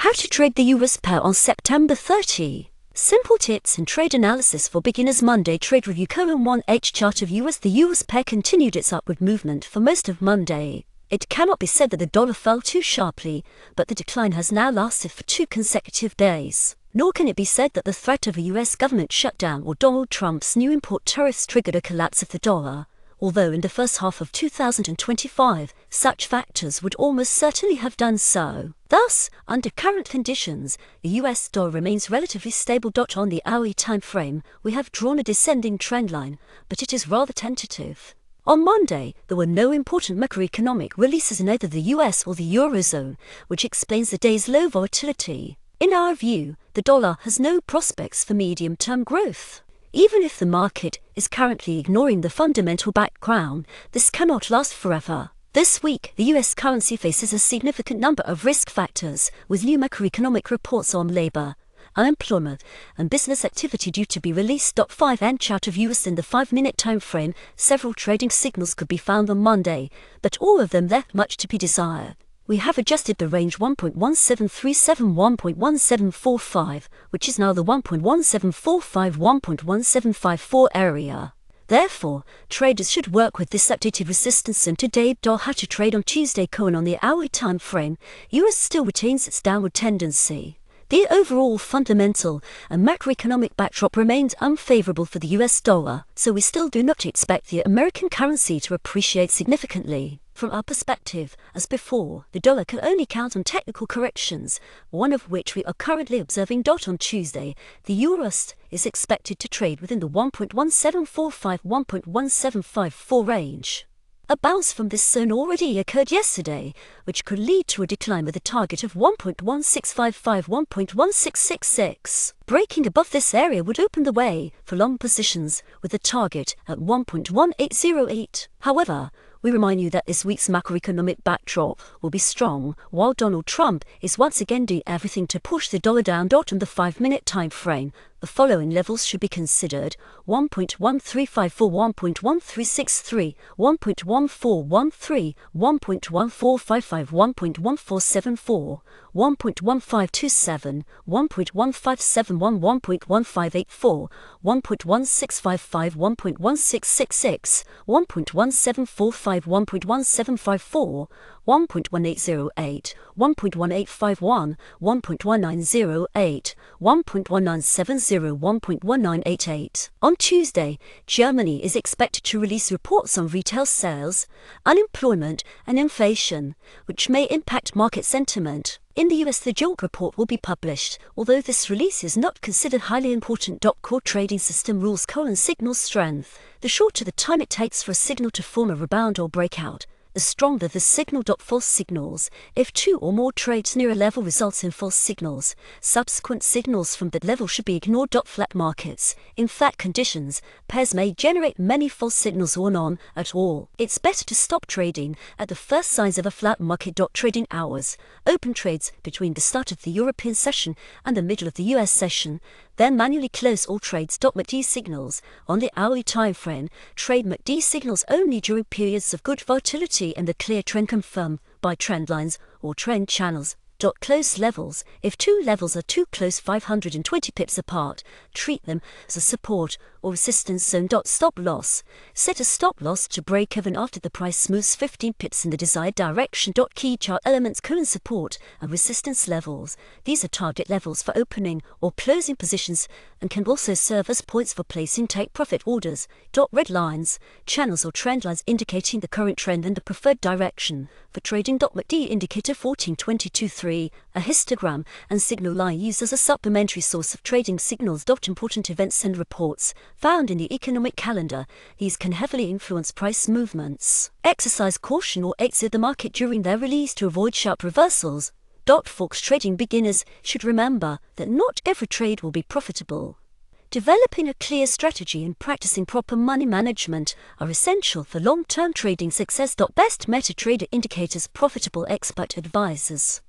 How to trade the USD Pair on September 30. Simple tips and trade analysis for beginners. Monday trade review: 1H chart of USD. The USD Pair continued its upward movement for most of Monday. It cannot be said that the dollar fell too sharply, but the decline has now lasted for 2 consecutive days. Nor can it be said that the threat of a US government shutdown or Donald Trump's new import tariffs triggered a collapse of the dollar, although in the first half of 2025, such factors would almost certainly have done so. Thus, under current conditions, the US dollar remains relatively stable. On the hourly time frame, we have drawn a descending trend line, but it is rather tentative. On Monday, there were no important macroeconomic releases in either the US or the Eurozone, which explains the day's low volatility. In our view, the dollar has no prospects for medium-term growth. Even if the market is currently ignoring the fundamental background, this cannot last forever. This week, the US currency faces a significant number of risk factors, with new macroeconomic reports on labor, unemployment, and business activity due to be released. 5N chart of USD in the 5-minute time frame. Several trading signals could be found on Monday, but all of them left much to be desired. We have adjusted the range 1.1737–1.1745, which is now the 1.1745–1.1754 area. Therefore, traders should work with this updated resistance zone today. How to trade on Tuesday. On the hourly time frame, US still retains its downward tendency. The overall fundamental and macroeconomic backdrop remains unfavorable for the US dollar, so we still do not expect the American currency to appreciate significantly. From our perspective, as before, the dollar can only count on technical corrections, one of which we are currently observing. On Tuesday, the EURUSD is expected to trade within the 1.1745–1.1754 range. A bounce from this zone already occurred yesterday, which could lead to a decline with a target of 1.1655–1.1666. Breaking above this area would open the way for long positions with a target at 1.1808. However, we remind you that this week's macroeconomic backdrop will be strong, while Donald Trump is once again doing everything to push the dollar down. On the 5-minute time frame, the following levels should be considered: 1.1354, 1.1363, 1.1413, 1.1455, 1.1474, 1.1527, 1.1571, 1.1584, 1.1655, 1.1666, 1.1745, 1.1754, 1.1808, 1.1851, 1.1908, 1.1970, 1.1988. On Tuesday, Germany is expected to release reports on retail sales, unemployment, and inflation, which may impact market sentiment. In the US, the JOLT report will be published, although this release is not considered highly important. Core trading system rules: signals strength. The shorter the time it takes for a signal to form a rebound or breakout, the stronger the signal. False signals: if 2 or more trades near a level results in false signals, subsequent signals from that level should be ignored. Flat markets: in flat conditions, pairs may generate many false signals or none at all. It's better to stop trading at the first signs of a flat market. Trading hours: open trades between the start of the European session and the middle of the US session, then manually close all trades. MACD signals: on the hourly time frame, trade MACD signals only during periods of good volatility and the clear trend confirmed by trend lines or trend channels. Close levels: if 2 levels are too close, 520 pips apart, treat them as a support or resistance zone. Stop loss: set a stop loss to break even after the price moves 15 pips in the desired direction. Key chart elements: current support and resistance levels. These are target levels for opening or closing positions and can also serve as points for placing take profit orders. Red lines: channels or trend lines indicating the current trend and the preferred direction. For trading, MACD indicator 14.22.3, a histogram and signal line used as a supplementary source of trading signals. Important events and reports found in the economic calendar: these can heavily influence price movements. Exercise caution or exit the market during their release to avoid sharp reversals. Forex trading beginners should remember that not every trade will be profitable. Developing a clear strategy and practicing proper money management are essential for long-term trading success. Best MetaTrader indicators: profitable expert advisors.